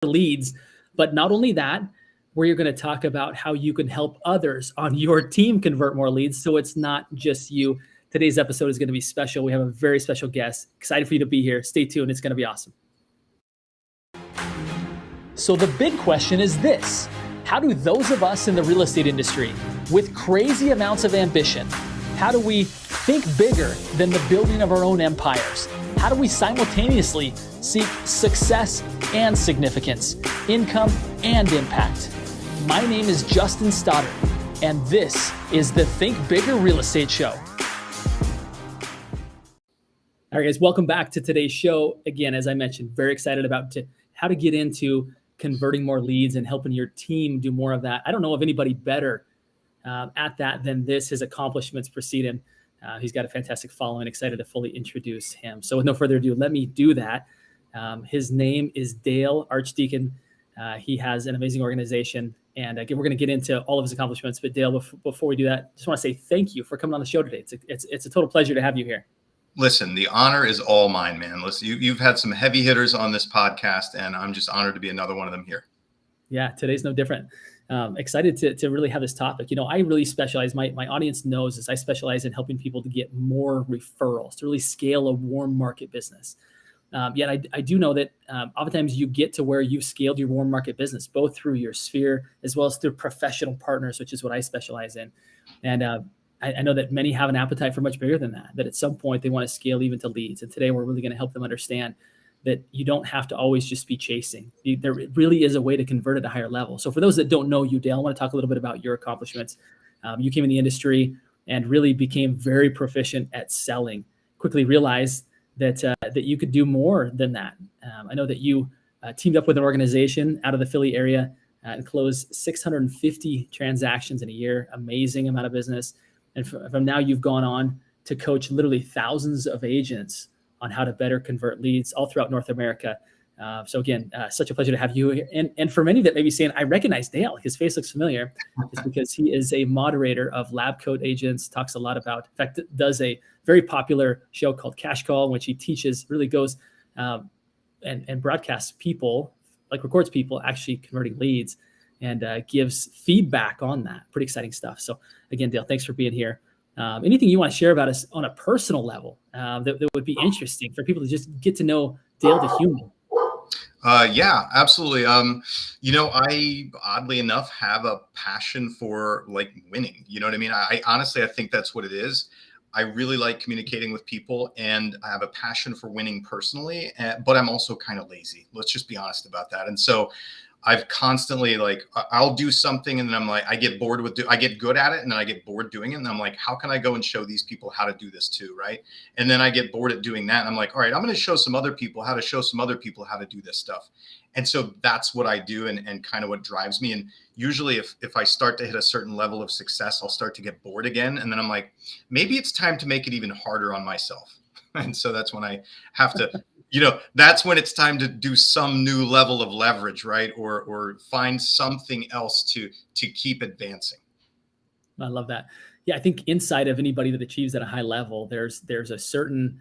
leads. But not only that, we're going to talk about how you can help others on your team convert more leads. So it's not just you. Today's episode is going to be special. We have a very special guest. Excited for you to be here. Stay tuned. It's going to be awesome. So the big question is this: how do those of us in the real estate industry with crazy amounts of ambition, how do we think bigger than the building of our own empires? How do we simultaneously seek success and significance, income and impact? My name is Justin Stoddard, and this is the Think Bigger Real Estate Show. All right, guys, welcome back to today's show. Again, as I mentioned, very excited about how to get into converting more leads and helping your team do more of that. I don't know of anybody better at that than this. His accomplishments precede him. He's got a fantastic following. Excited to fully introduce him. So with no further ado, let me do that. His name is Dale Archdeacon. He has an amazing organization, and again, we're going to get into all of his accomplishments. But Dale, before we do that, just want to say thank you for coming on the show today. It's a total pleasure to have you here. Listen, the honor is all mine, man. Listen, you've had some heavy hitters on this podcast, and I'm just honored to be another one of them here. Yeah, today's no different. Excited to really have this topic. You know, I really specialize, my audience knows this, I specialize in helping people to get more referrals, to really scale a warm market business. Yet I do know that oftentimes you get to where you've scaled your warm market business, both through your sphere as well as through professional partners, which is what I specialize in. And I know that many have an appetite for much bigger than that at some point they want to scale even to leads. And today we're really going to help them understand that you don't have to always just be chasing. There really is a way to convert at a higher level. So for those that don't know you, Dale, I want to talk a little bit about your accomplishments. You came in the industry and really became very proficient at selling. Quickly realized that you could do more than that. I know that you teamed up with an organization out of the Philly area and closed 650 transactions in a year. Amazing amount of business. And from now, you've gone on to coach literally thousands of agents on how to better convert leads all throughout North America. So again, such a pleasure to have you here. And for many that may be saying, I recognize Dale, his face looks familiar, it's because he is a moderator of Lab Coat Agents, talks a lot about, in fact, does a very popular show called Cash Call, in which he teaches, really goes and broadcasts people, like records people actually converting leads and gives feedback on that. Pretty exciting stuff. So again, Dale, thanks for being here. Anything you want to share about us on a personal level that would be interesting for people to just get to know Dale the human? Yeah, absolutely. I oddly enough have a passion for like winning. You know what I mean? I honestly think that's what it is. I really like communicating with people, and I have a passion for winning personally, but I'm also kind of lazy. Let's just be honest about that. And so I've constantly I'll do something and then I'm like, I get bored I get good at it and then I get bored doing it. And I'm like, how can I go and show these people how to do this too? Right. And then I get bored at doing that. And I'm like, all right, I'm going to show some other people how to show some other people how to do this stuff. And so that's what I do and kind of what drives me. And usually if I start to hit a certain level of success, I'll start to get bored again. And then I'm like, maybe it's time to make it even harder on myself. And so that's when I have to, that's when it's time to do some new level of leverage, right? Or find something else to keep advancing. I love that. Yeah, I think inside of anybody that achieves at a high level, there's a certain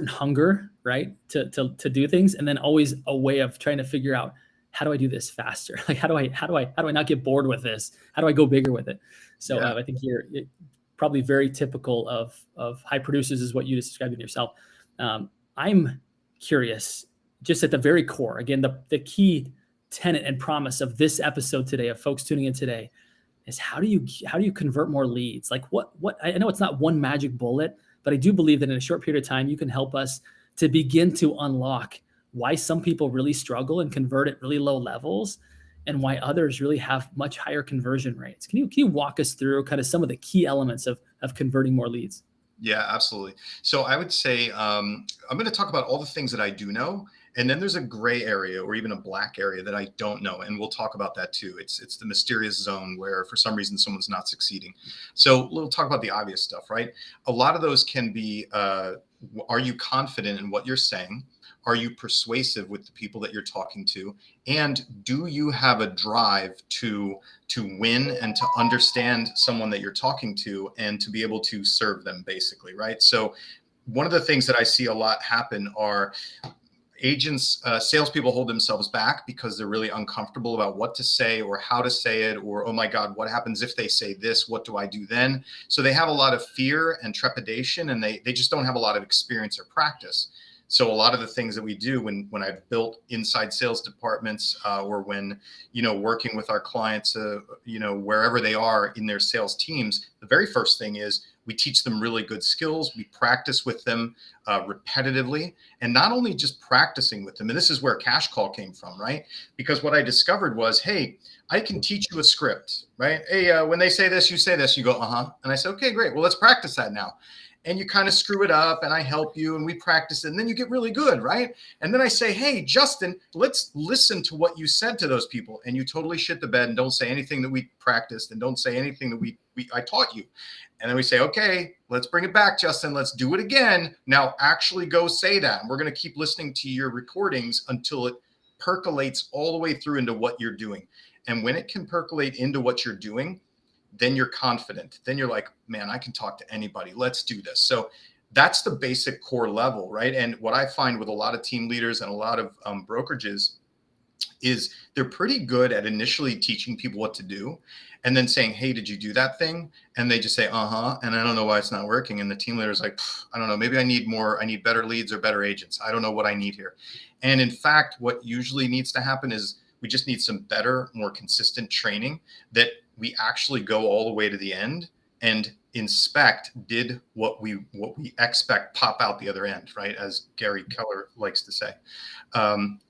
hunger, right, to do things, and then always a way of trying to figure out, how do I do this faster? Like how do I not get bored with this? How do I go bigger with it? So I think you're probably very typical of high producers, is what you described in yourself. I'm curious, just at the very core, again, the key tenet and promise of this episode today, of folks tuning in today, is how do you convert more leads? Like what I know it's not one magic bullet, but I do believe that in a short period of time, you can help us to begin to unlock why some people really struggle and convert at really low levels, and why others really have much higher conversion rates. Can you walk us through kind of some of the key elements of converting more leads? Yeah, absolutely. So I would say I'm going to talk about all the things that I do know, and then there's a gray area or even a black area that I don't know, and we'll talk about that too. It's the mysterious zone where for some reason someone's not succeeding. So we'll talk about the obvious stuff, right? A lot of those can be, are you confident in what you're saying? Are you persuasive with the people that you're talking to? And do you have a drive to win and to understand someone that you're talking to and to be able to serve them, basically, right? So one of the things that I see a lot happen are, salespeople hold themselves back because they're really uncomfortable about what to say or how to say it, or, oh my God, what happens if they say this? What do I do then? So they have a lot of fear and trepidation, and they just don't have a lot of experience or practice. So a lot of the things that we do when I've built inside sales departments, or when, working with our clients, wherever they are in their sales teams, the very first thing is we teach them really good skills. We practice with them repetitively, and not only just practicing with them. And this is where Cash Call came from, right? Because what I discovered was, hey, I can teach you a script, right? Hey, when they say this, you say this, you go, uh-huh. And I said, okay, great. Well, let's practice that now. And you kind of screw it up, and I help you, and we practice it, and then you get really good, right? And then I say, hey, Justin, let's listen to what you said to those people. And you totally shit the bed and don't say anything that we practiced, and don't say anything that I taught you. And then we say, okay, let's bring it back, Justin. Let's do it again. Now actually go say that. And we're going to keep listening to your recordings until it percolates all the way through into what you're doing. And when it can percolate into what you're doing, then you're confident. Then you're like, man, I can talk to anybody. Let's do this. So that's the basic core level, right? And what I find with a lot of team leaders and a lot of brokerages is they're pretty good at initially teaching people what to do, and then saying, hey, did you do that thing? And they just say, uh-huh. And I don't know why it's not working. And the team leader is like, I don't know, maybe I need better leads or better agents. I don't know what I need here. And in fact, what usually needs to happen is we just need some better, more consistent training that we actually go all the way to the end and inspect, did what we expect pop out the other end, right? As Gary Keller likes to say.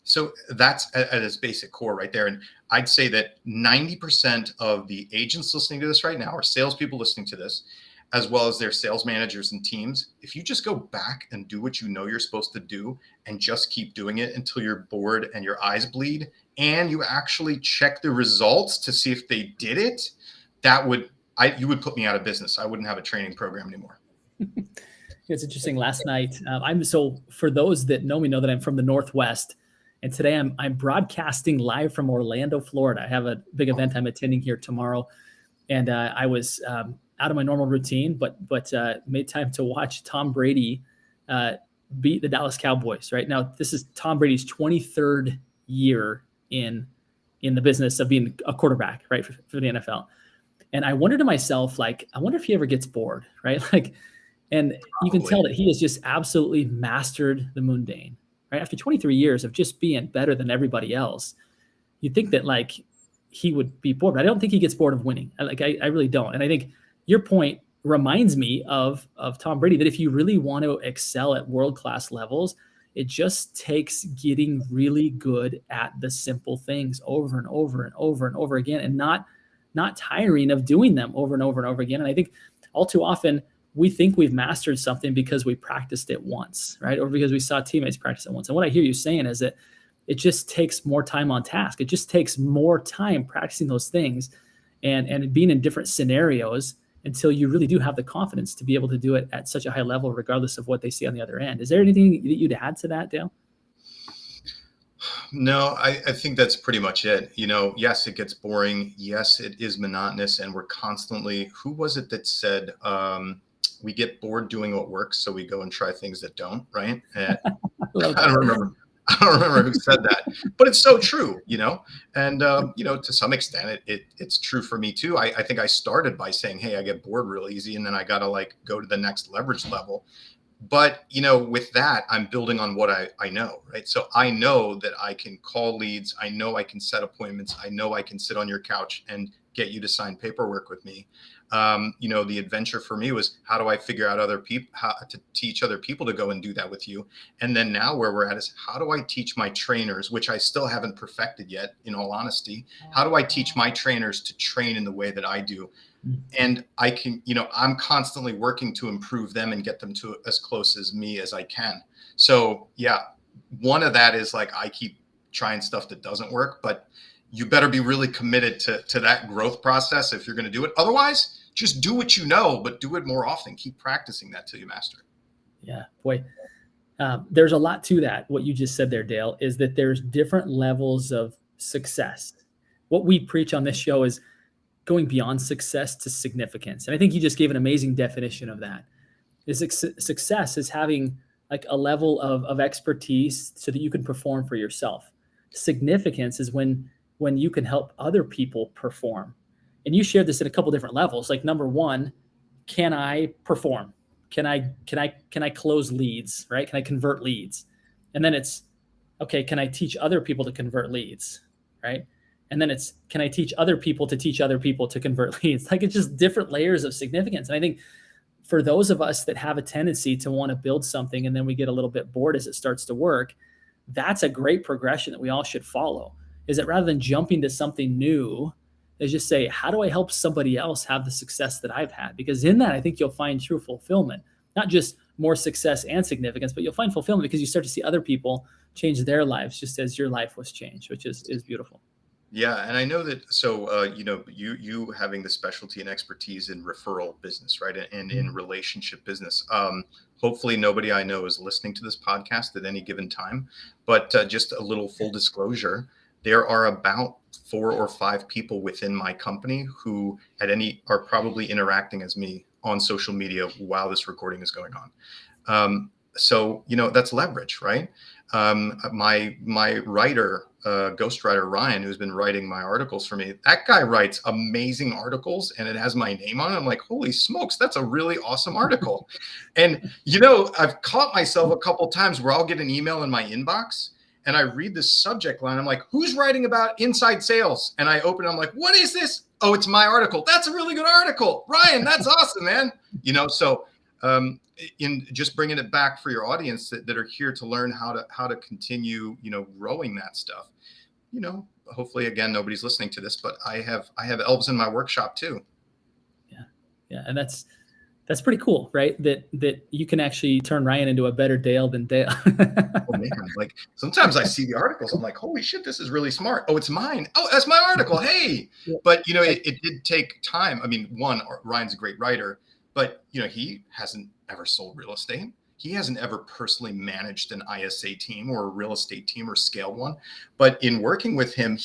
So that's at its basic core right there. And I'd say that 90% of the agents listening to this right now, or salespeople listening to this, as well as their sales managers and teams, if you just go back and do what you know you're supposed to do and just keep doing it until you're bored and your eyes bleed, and you actually check the results to see if they did it, you would put me out of business. I wouldn't have a training program anymore. It's interesting. Last night, for those that know me, know that I'm from the Northwest, and today I'm broadcasting live from Orlando, Florida. I have a big event I'm attending here tomorrow, and I was out of my normal routine, but made time to watch Tom Brady beat the Dallas Cowboys. Right now, this is Tom Brady's 23rd year in the business of being a quarterback, right, for the NFL. And I wonder to myself, like, I wonder if he ever gets bored, right? Like, and you can tell that he has just absolutely mastered the mundane, right? After 23 years of just being better than everybody else, you'd think that like he would be bored, but I don't think he gets bored of winning. I really don't. And I think your point reminds me of Tom Brady, that if you really want to excel at world-class levels, it just takes getting really good at the simple things over and over and over and over again, and not tiring of doing them over and over and over again. And I think all too often we think we've mastered something because we practiced it once, right? Or because we saw teammates practice it once. And what I hear you saying is that it just takes more time on task. It just takes more time practicing those things and being in different scenarios until you really do have the confidence to be able to do it at such a high level, regardless of what they see on the other end. Is there anything that you'd add to that, Dale? No, I think that's pretty much it. Yes, it gets boring. Yes, it is monotonous. And we're constantly, who was it that said, we get bored doing what works, so we go and try things that don't, right? I don't remember who said that, but it's so true, and, to some extent it's true for me too. I think I started by saying, hey, I get bored real easy, and then I got to go to the next leverage level. But, with that, I'm building on what I know, right? So I know that I can call leads. I know I can set appointments. I know I can sit on your couch and get you to sign paperwork with me. The adventure for me was, how do I figure out other people, how to teach other people to go and do that with you? And then now where we're at is, how do I teach my trainers, which I still haven't perfected yet, in all honesty, how do I teach my trainers to train in the way that I do? And I can, I'm constantly working to improve them and get them to as close as me as I can. So yeah, one of that is like, I keep trying stuff that doesn't work, but you better be really committed to that growth process if you're going to do it. Otherwise, just do what you know, but do it more often. Keep practicing that till you master it. Yeah, boy. There's a lot to that. What you just said there, Dale, is that there's different levels of success. What we preach on this show is going beyond success to significance. And I think you just gave an amazing definition of that. Success is having like a level of expertise so that you can perform for yourself. Significance is when you can help other people perform. And you shared this at a couple different levels. Like number one, can I perform? Can I close leads, right? Can I convert leads? And then it's, okay, can I teach other people to convert leads, right? And then it's, can I teach other people to teach other people to convert leads? Like, it's just different layers of significance. And I think for those of us that have a tendency to want to build something and then we get a little bit bored as it starts to work, that's a great progression that we all should follow. Is that rather than jumping to something new, is just say, how do I help somebody else have the success that I've had? Because in that, I think you'll find true fulfillment, not just more success and significance, but you'll find fulfillment because you start to see other people change their lives just as your life was changed, which is beautiful. Yeah, and I know that. So, you having the specialty and expertise in referral business, right, and in relationship business. Hopefully, nobody I know is listening to this podcast at any given time. But just a little full disclosure: there are about 4 or 5 people within my company who are probably interacting as me on social media while this recording is going on. So that's leverage, right? My writer, ghostwriter Ryan, who's been writing my articles for me, that guy writes amazing articles and it has my name on it. I'm like, holy smokes, that's a really awesome article. And I've caught myself a couple times where I'll get an email in my inbox and I read this subject line. I'm like, who's writing about inside sales? And I open it, I'm like, what is this? Oh, it's my article. That's a really good article. Ryan, that's awesome, man. So in just bringing it back for your audience that are here to learn how to continue, growing that stuff. Hopefully, again, nobody's listening to this, but I have elves in my workshop too. Yeah, and that's pretty cool, right? That you can actually turn Ryan into a better Dale than Dale. Oh man, like sometimes I see the articles, I'm like, holy shit, this is really smart. Oh, it's mine. Oh, that's my article. Hey, yeah. But it did take time. I mean, Ryan's a great writer, but he hasn't ever sold real estate. He hasn't ever personally managed an ISA team or a real estate team or scaled one. But in working with him,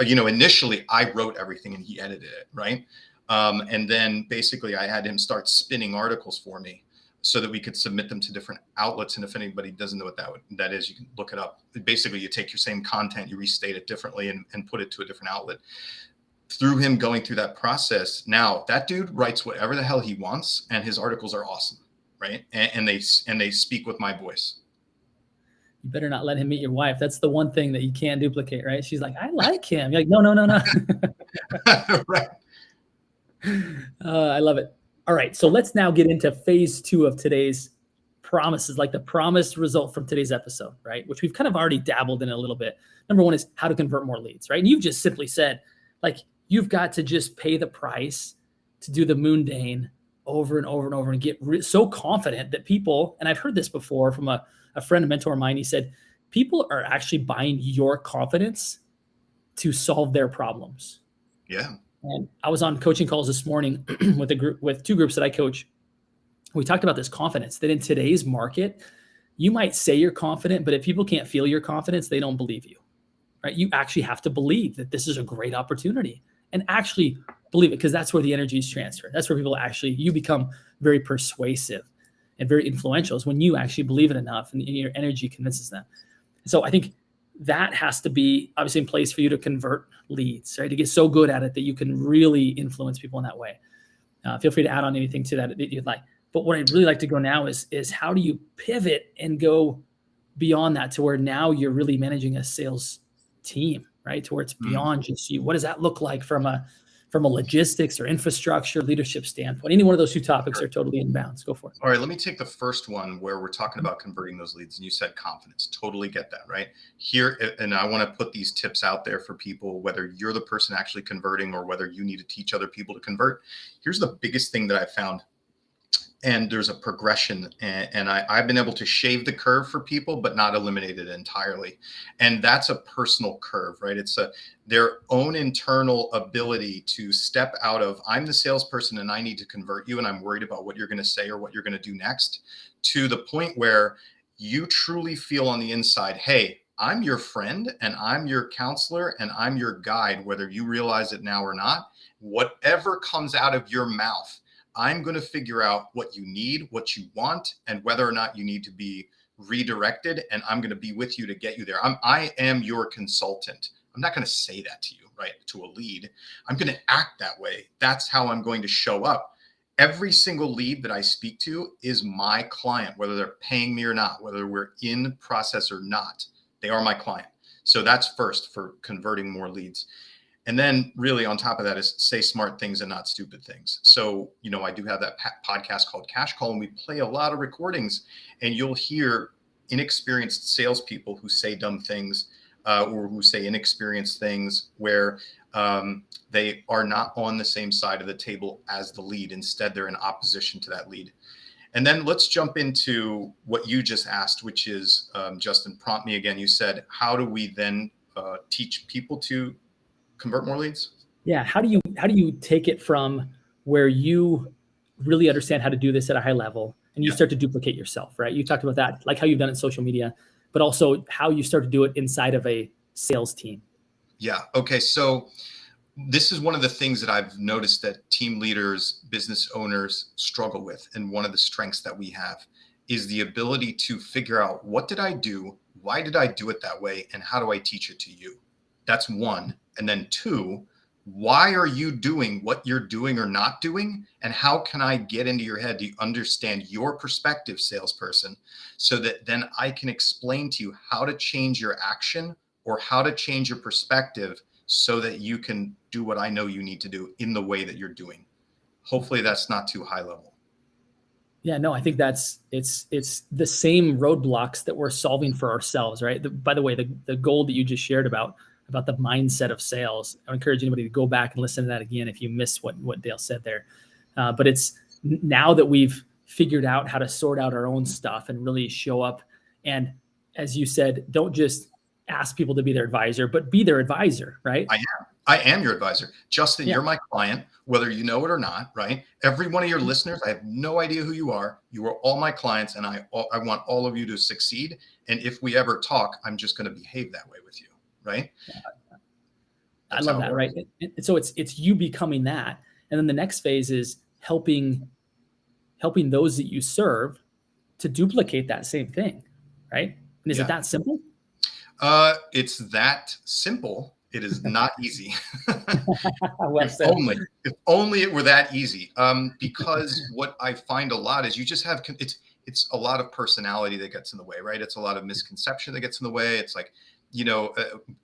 initially I wrote everything and he edited it, right? And then basically I had him start spinning articles for me so that we could submit them to different outlets. And if anybody doesn't know what that is, you can look it up. Basically, you take your same content, you restate it differently and put it to a different outlet. Through him going through that process, now that dude writes whatever the hell he wants and his articles are awesome, right? And they speak with my voice. You better not let him meet your wife. That's the one thing that you can't duplicate, right? She's like, I like him. You're like, no. Right. I love it. All right. So let's now get into phase 2 of today's promises, like the promised result from today's episode, right? Which we've kind of already dabbled in a little bit. Number 1 is how to convert more leads, right? And you've just simply said, like, you've got to just pay the price to do the mundane over and over and over and get so confident that people, and I've heard this before from a friend, a mentor of mine, he said, people are actually buying your confidence to solve their problems. Yeah. And I was on coaching calls this morning with 2 groups that I coach. We talked about this confidence, that in today's market, you might say you're confident, but if people can't feel your confidence, they don't believe you, right? You actually have to believe that this is a great opportunity and actually believe it, because that's where the energy is transferred. That's where you become very persuasive and very influential, is when you actually believe it enough and your energy convinces them. So I think that has to be obviously in place for you to convert leads, right? To get so good at it that you can really influence people in that way. Feel free to add on anything to that you'd like. But what I'd really like to go now is how do you pivot and go beyond that to where now you're really managing a sales team, right? To where it's beyond just you. What does that look like from a logistics or infrastructure leadership standpoint? Any one of those 2 topics are totally in bounds. Go for it. All right, let me take the first one where we're talking about converting those leads, and you said confidence. Totally get that, right? Here, and I want to put these tips out there for people, whether you're the person actually converting or whether you need to teach other people to convert. Here's the biggest thing that I found. And there's a progression, and I've been able to shave the curve for people, but not eliminate it entirely. And that's a personal curve, right? It's their own internal ability to step out of, I'm the salesperson and I need to convert you, and I'm worried about what you're going to say or what you're going to do next, to the point where you truly feel on the inside, hey, I'm your friend and I'm your counselor and I'm your guide, whether you realize it now or not. Whatever comes out of your mouth, I'm going to figure out what you need, what you want, and whether or not you need to be redirected. And I'm going to be with you to get you there. I am your consultant. I'm not going to say that to you, right? To a lead. I'm going to act that way. That's how I'm going to show up. Every single lead that I speak to is my client, whether they're paying me or not, whether we're in process or not, they are my client. So that's first for converting more leads. And then really on top of that is say smart things and not stupid things. So, I do have that podcast called Cash Call, and we play a lot of recordings, and you'll hear inexperienced salespeople who say dumb things or who say inexperienced things where they are not on the same side of the table as the lead. Instead, they're in opposition to that lead. And then let's jump into what you just asked, which is, Justin, prompt me again. You said, how do we then teach people to convert more leads? Yeah. How do you take it from where you really understand how to do this at a high level and you start to duplicate yourself, right? You talked about that, like how you've done it in social media, but also how you start to do it inside of a sales team. Yeah. Okay. So this is one of the things that I've noticed that team leaders, business owners struggle with. And one of the strengths that we have is the ability to figure out, what did I do? Why did I do it that way? And how do I teach it to you? That's one. And then two, why are you doing what you're doing or not doing? And how can I get into your head to understand your perspective, salesperson, so that then I can explain to you how to change your action or how to change your perspective so that you can do what I know you need to do in the way that you're doing. Hopefully that's not too high level. Yeah, no, I think it's the same roadblocks that we're solving for ourselves, right? By the way, the goal that you just shared about the mindset of sales, I encourage anybody to go back and listen to that again if you missed what Dale said there. But it's now that we've figured out how to sort out our own stuff and really show up. And as you said, don't just ask people to be their advisor, but be their advisor, right? I am your advisor. Justin, Yeah. You're my client, whether you know it or not, right? Every one of your listeners, I have no idea who you are. You are all my clients, and I want all of you to succeed. And if we ever talk, I'm just going to behave that way with you, right? I love that, right? And so it's you becoming that. And then the next phase is helping those that you serve to duplicate that same thing, right? And is it that simple? It's that simple. It is not easy. Well said. If only it were that easy. Because what I find a lot is you just have, it's a lot of personality that gets in the way, right? It's a lot of misconception that gets in the way. It's like,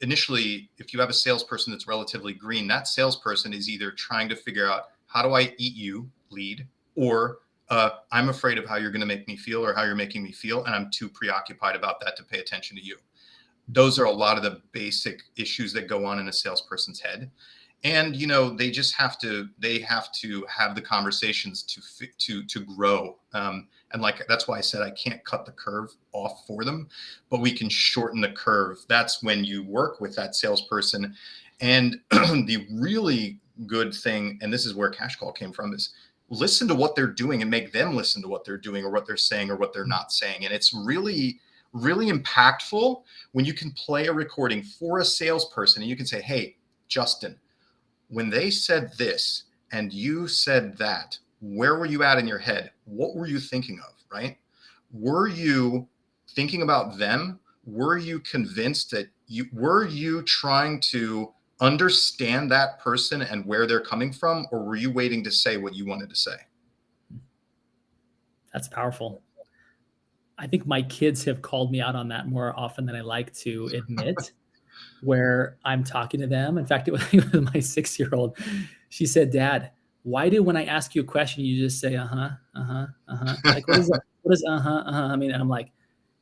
initially, if you have a salesperson that's relatively green, that salesperson is either trying to figure out, how do I eat you, lead, or I'm afraid of how you're going to make me feel or how you're making me feel, and I'm too preoccupied about that to pay attention to you. Those are a lot of the basic issues that go on in a salesperson's head. And, they just have to have the conversations to grow. And that's why I said I can't cut the curve off for them, but we can shorten the curve. That's when you work with that salesperson. And the really good thing, and this is where Cash Call came from, is listen to what they're doing and make them listen to what they're doing or what they're saying or what they're not saying. And it's really, really impactful when you can play a recording for a salesperson and you can say, hey, Justin, when they said this and you said that, where were you at in your head? What were you thinking of, right? Were you thinking about them? Were you convinced that were you trying to understand that person and where they're coming from? Or were you waiting to say what you wanted to say? That's powerful. I think my kids have called me out on that more often than I like to admit, where I'm talking to them. In fact, it was my 6-year-old. She said, Dad, why do when I ask you a question, you just say, Like, what is that? What is I mean, and I'm like,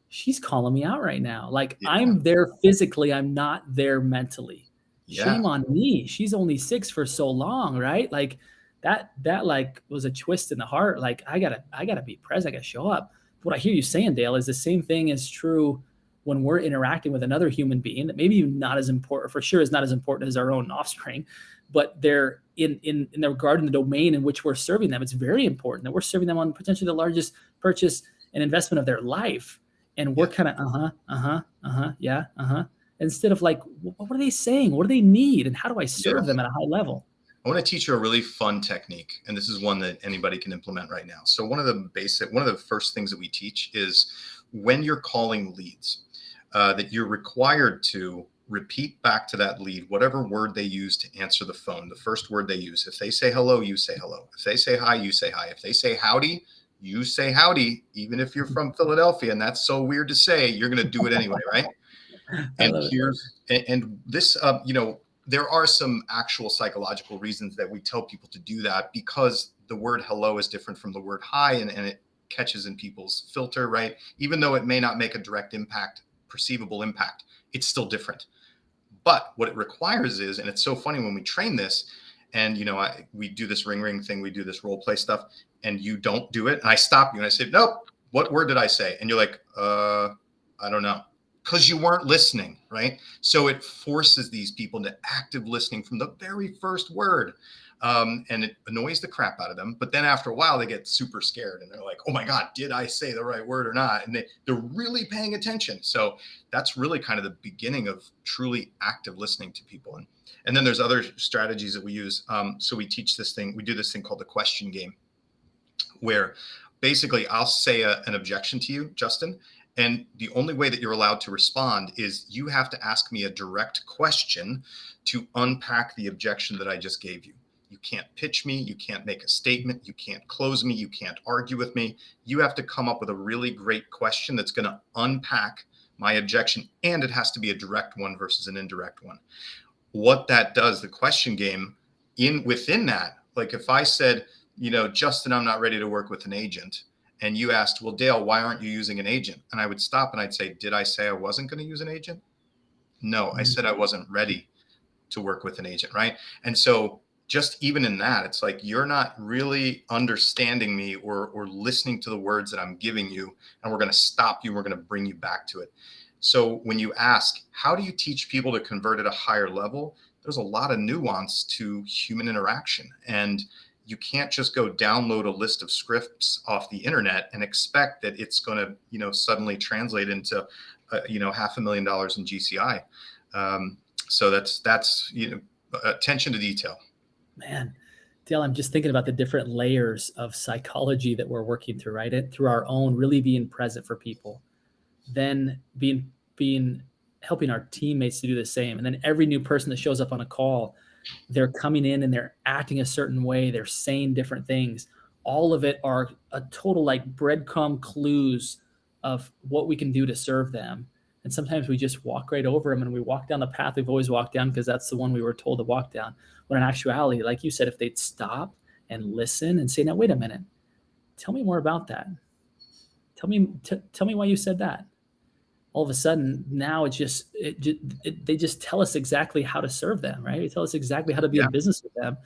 she's calling me out right now. Like, I'm there physically. I'm not there mentally. Shame on me. She's only 6 for so long, right? Like that like was a twist in the heart. Like I gotta be present. I gotta show up. What I hear you saying, Dale, is the same thing is true when we're interacting with another human being that maybe not as important, for sure is not as important as our own offspring, but they're in the regard in the domain in which we're serving them. It's very important that we're serving them on potentially the largest purchase and investment of their life. And we're kind of, instead of like, what are they saying? What do they need? And how do I serve them at a high level? I want to teach you a really fun technique, and this is one that anybody can implement right now. So one of the first things that we teach is when you're calling leads, that you're required to repeat back to that lead whatever word they use to answer the phone, the first word they use. If they say hello, you say hello. If they say hi, you say hi. If they say howdy, you say howdy. Even if you're from Philadelphia and that's so weird to say, you're going to do it anyway, right? I And love it. this, there are some actual psychological reasons that we tell people to do that, because the word hello is different from the word hi, and it catches in people's filter, right? Even though it may not make a direct impact, perceivable impact, it's still different. But what it requires is, and it's so funny when we train this, and we do this ring thing, we do this role play stuff, and you don't do it, and I stop you and I say, nope, what word did I say? And you're like, I don't know, because you weren't listening, right? So it forces these people into active listening from the very first word. And it annoys the crap out of them. But then after a while, they get super scared and they're like, oh my God, did I say the right word or not? And they're really paying attention. So that's really kind of the beginning of truly active listening to people. And then there's other strategies that we use. So we do this thing called the question game, where basically I'll say an objection to you, Justin. And the only way that you're allowed to respond is you have to ask me a direct question to unpack the objection that I just gave you. You can't pitch me. You can't make a statement. You can't close me. You can't argue with me. You have to come up with a really great question that's going to unpack my objection. And it has to be a direct one versus an indirect one. What that does, the question game, within that, like if I said, Justin, I'm not ready to work with an agent. And you asked, well, Dale, why aren't you using an agent? And I would stop and I'd say, did I say I wasn't going to use an agent? No, I said I wasn't ready to work with an agent, right? And so just even in that, it's like you're not really understanding me or listening to the words that I'm giving you, and we're going to stop you. We're going to bring you back to it. So when you ask, how do you teach people to convert at a higher level? There's a lot of nuance to human interaction, and you can't just go download a list of scripts off the internet and expect that it's going to, suddenly translate into, $500,000 in GCI. So that's attention to detail. Man, Dale, I'm just thinking about the different layers of psychology that we're working through, right? Through our own, really being present for people, then helping our teammates to do the same. And then every new person that shows up on a call, they're coming in and they're acting a certain way. They're saying different things. All of it are a total like breadcrumb clues of what we can do to serve them. And sometimes we just walk right over them and we walk down the path we've always walked down because that's the one we were told to walk down. When in actuality, like you said, if they'd stop and listen and say, now, wait a minute, tell me more about that. Tell me why you said that. All of a sudden, now they just tell us exactly how to serve them, right? They tell us exactly how to be in business with them,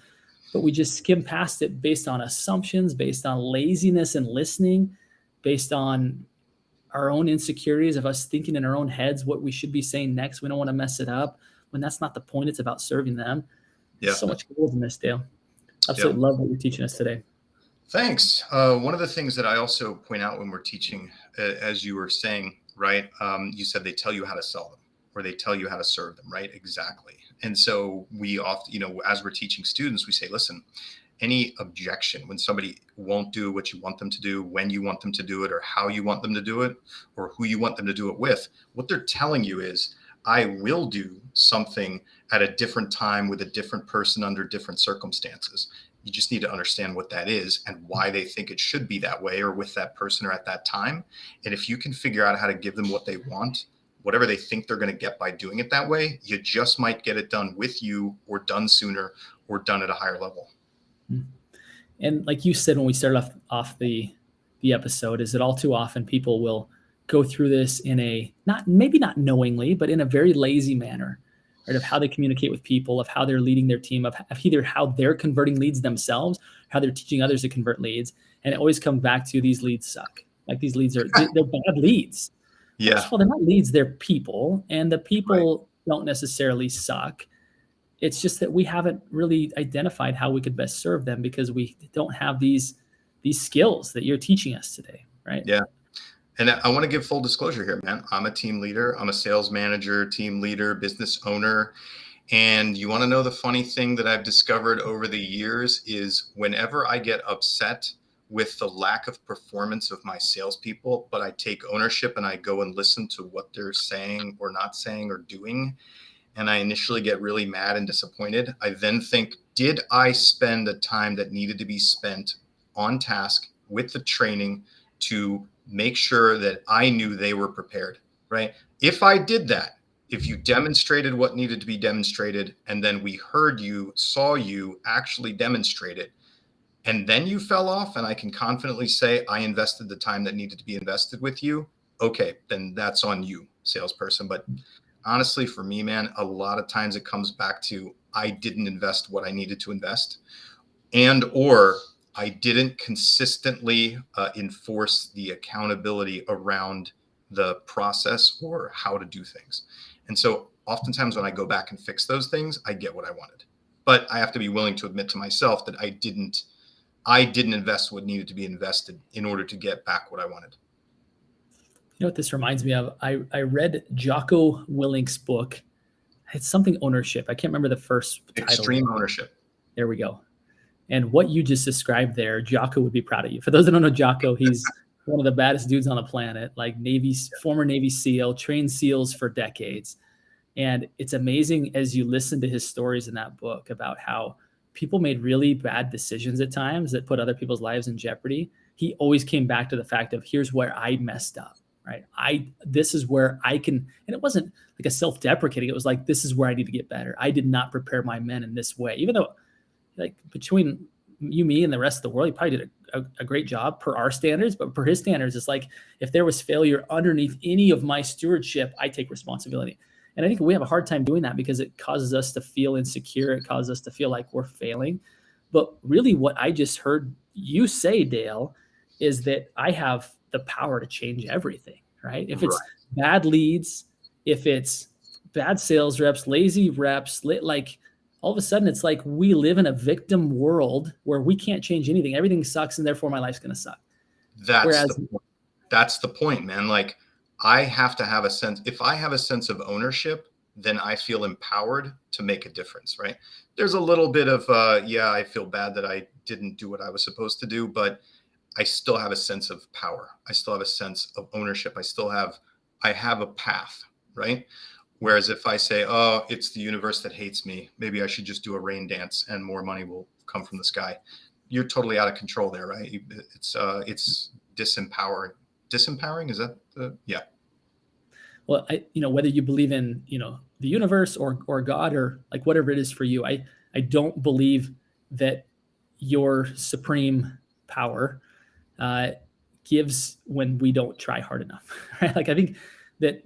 but we just skim past it based on assumptions, based on laziness and listening, based on our own insecurities of us thinking in our own heads what we should be saying next. We don't want to mess it up when that's not the point. It's about serving them. Yeah. So much gold in this, Dale. Absolutely love what you're teaching us today. Thanks. One of the things that I also point out when we're teaching, as you were saying, right? You said they tell you how to sell them or they tell you how to serve them, right? Exactly. And so we often, as we're teaching students, we say, listen, any objection when somebody won't do what you want them to do, when you want them to do it, or how you want them to do it, or who you want them to do it with, what they're telling you is, I will do something at a different time with a different person under different circumstances. You just need to understand what that is and why they think it should be that way or with that person or at that time. And if you can figure out how to give them what they want, whatever they think they're going to get by doing it that way, you just might get it done with you or done sooner or done at a higher level. And like you said, when we started off the episode, is that all too often people will go through this in a, maybe not knowingly, but in a very lazy manner, right? Of how they communicate with people, of how they're leading their team, of either how they're converting leads themselves, how they're teaching others to convert leads. And it always comes back to these leads suck. Like these leads they're bad leads. Yeah. First of all, they're not leads, they're people. And the people don't necessarily suck. It's just that we haven't really identified how we could best serve them because we don't have these skills that you're teaching us today, right? Yeah. And I want to give full disclosure here, man. I'm a team leader. I'm a sales manager, team leader, business owner. And you want to know the funny thing that I've discovered over the years is whenever I get upset with the lack of performance of my salespeople, but I take ownership and I go and listen to what they're saying or not saying or doing, and I initially get really mad and disappointed, I then think, did I spend the time that needed to be spent on task with the training to make sure that I knew they were prepared, right? If I did that, if you demonstrated what needed to be demonstrated, and then we heard you, saw you actually demonstrate it, and then you fell off, and I can confidently say I invested the time that needed to be invested with you, okay, then that's on you, salesperson. But honestly, for me, man, a lot of times it comes back to I didn't invest what I needed to invest, and or I didn't consistently enforce the accountability around the process or how to do things. And so oftentimes when I go back and fix those things, I get what I wanted. But I have to be willing to admit to myself that I didn't invest what needed to be invested in order to get back what I wanted. You know what this reminds me of? I read Jocko Willink's book. It's something ownership. I can't remember the first title. Extreme ownership. There we go. And what you just described there, Jocko would be proud of you. For those that don't know Jocko, he's one of the baddest dudes on the planet, like former Navy SEAL, trained SEALs for decades. And it's amazing as you listen to his stories in that book about how people made really bad decisions at times that put other people's lives in jeopardy. He always came back to the fact of here's where I messed up, right? This is where I can, and it wasn't like a self-deprecating. It was like, this is where I need to get better. I did not prepare my men in this way, even though like between you, me, and the rest of the world, he probably did a great job per our standards, but per his standards, it's like, if there was failure underneath any of my stewardship, I take responsibility. And I think we have a hard time doing that because it causes us to feel insecure. It causes us to feel like we're failing. But really what I just heard you say, Dale, is that I have the power to change everything, right? If it's bad leads, if it's bad sales reps, lazy reps, like all of a sudden it's like we live in a victim world where we can't change anything. Everything sucks and therefore my life's going to suck. That's the point, man. Like I have to have a sense, if I have a sense of ownership, then I feel empowered to make a difference, right? There's a little bit of, I feel bad that I didn't do what I was supposed to do, but I still have a sense of power. I still have a sense of ownership. I have a path, right? Whereas if I say, oh, it's the universe that hates me, maybe I should just do a rain dance and more money will come from the sky. You're totally out of control there, right? It's disempowering. Disempowering, is that yeah. Well, whether you believe in, the universe or God or like whatever it is for you, I don't believe that your supreme power gives when we don't try hard enough, right? Like I think that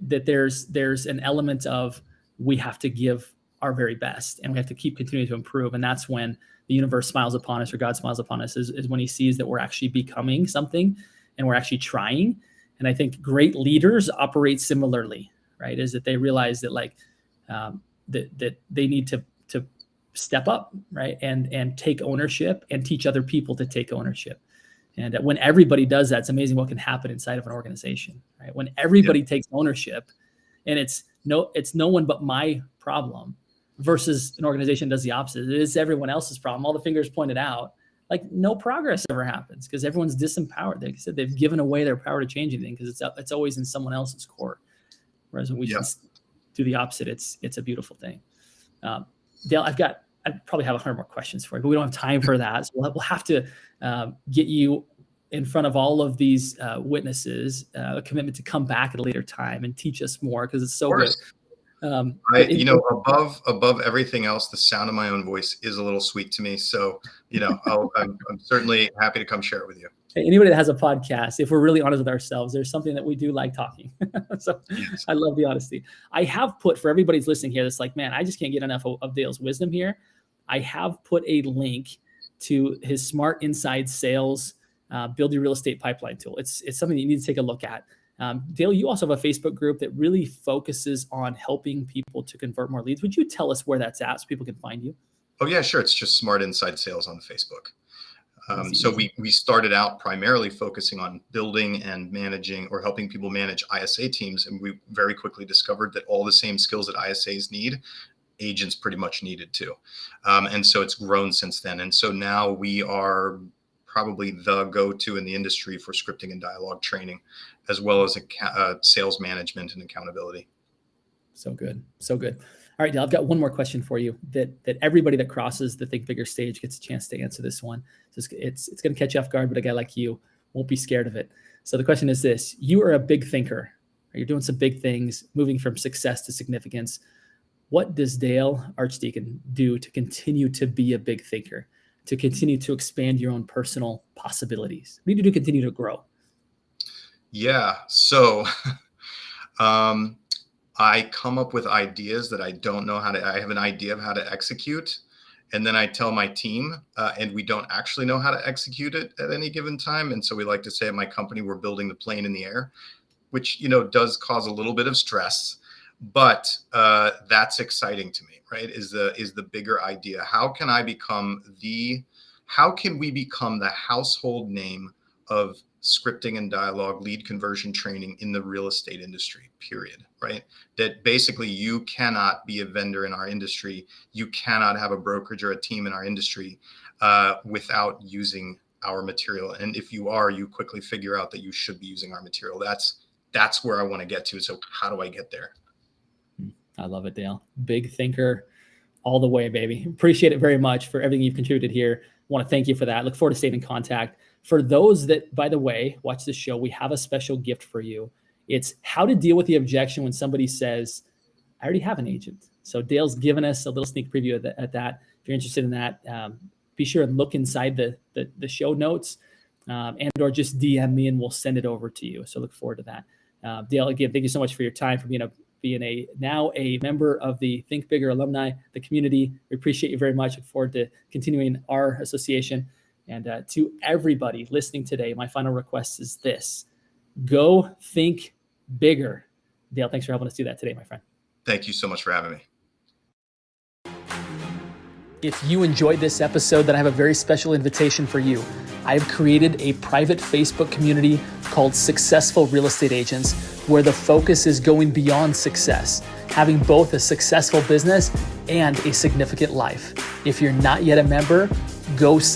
there's an element of we have to give our very best and we have to keep continuing to improve. And that's when the universe smiles upon us or God smiles upon us is when he sees that we're actually becoming something and we're actually trying. And I think great leaders operate similarly, right? Is that they realize that like that they need to step up, right? And take ownership and teach other people to take ownership. And when everybody does that, it's amazing what can happen inside of an organization, right? When everybody takes ownership and it's no one but my problem versus an organization does the opposite. It is everyone else's problem. All the fingers pointed out, like no progress ever happens because everyone's disempowered. Like I said, they've given away their power to change anything because it's always in someone else's court. Whereas when we just do the opposite, it's a beautiful thing. Dale, I probably have 100 more questions for you, but we don't have time for that. So we'll have to get you in front of all of these witnesses, a commitment to come back at a later time and teach us more because it's so good. Above everything else, the sound of my own voice is a little sweet to me. So, I'm certainly happy to come share it with you. Anybody that has a podcast, if we're really honest with ourselves, there's something that we do like talking. So yes. I love the honesty. I have put for everybody's listening here, that's like, man, I just can't get enough of Dale's wisdom here. I have put a link to his Smart Inside Sales Build Your Real Estate Pipeline tool. It's something that you need to take a look at. Dale, you also have a Facebook group that really focuses on helping people to convert more leads. Would you tell us where that's at so people can find you? Oh yeah, sure. It's just Smart Inside Sales on Facebook. So we started out primarily focusing on building and managing or helping people manage ISA teams. And we very quickly discovered that all the same skills that ISAs need agents pretty much needed to. And so it's grown since then. And so now we are probably the go-to in the industry for scripting and dialogue training, as well as sales management and accountability. So good. So good. All right, Dale, I've got one more question for you that everybody that crosses the Think Bigger stage gets a chance to answer this one. So it's going to catch you off guard, but a guy like you won't be scared of it. So the question is this: you are a big thinker. You're doing some big things, moving from success to significance. What does Dale Archdeacon do to continue to be a big thinker, to continue to expand your own personal possibilities? What do you do to continue to grow? Yeah. So I come up with ideas that I don't know I have an idea of how to execute. And then I tell my team, and we don't actually know how to execute it at any given time. And so we like to say at my company, we're building the plane in the air, which, does cause a little bit of stress, but that's exciting to me, right? Is the bigger idea. How can we become the household name of scripting and dialogue lead conversion training in the real estate industry, period, right? That basically you cannot be a vendor in our industry. You cannot have a brokerage or a team in our industry without using our material. And if you are, you quickly figure out that you should be using our material. That's where I want to get to. So how do I get there? I love it, Dale. Big thinker all the way, baby. Appreciate it very much for everything you've contributed here. I want to thank you for that. Look forward to staying in contact. For those that, by the way, watch this show, we have a special gift for you. It's how to deal with the objection when somebody says, I already have an agent. So Dale's given us a little sneak preview at that. If you're interested in that, be sure and look inside the show notes and or just DM me and we'll send it over to you. So look forward to that. Dale, again, thank you so much for your time, for being now a member of the Think Bigger alumni, the community. We appreciate you very much. Look forward to continuing our association. And to everybody listening today, my final request is this: go think bigger. Dale, thanks for helping us do that today, my friend. Thank you so much for having me. If you enjoyed this episode, then I have a very special invitation for you. I've created a private Facebook community called Successful Real Estate Agents, where the focus is going beyond success, having both a successful business and a significant life. If you're not yet a member, go sign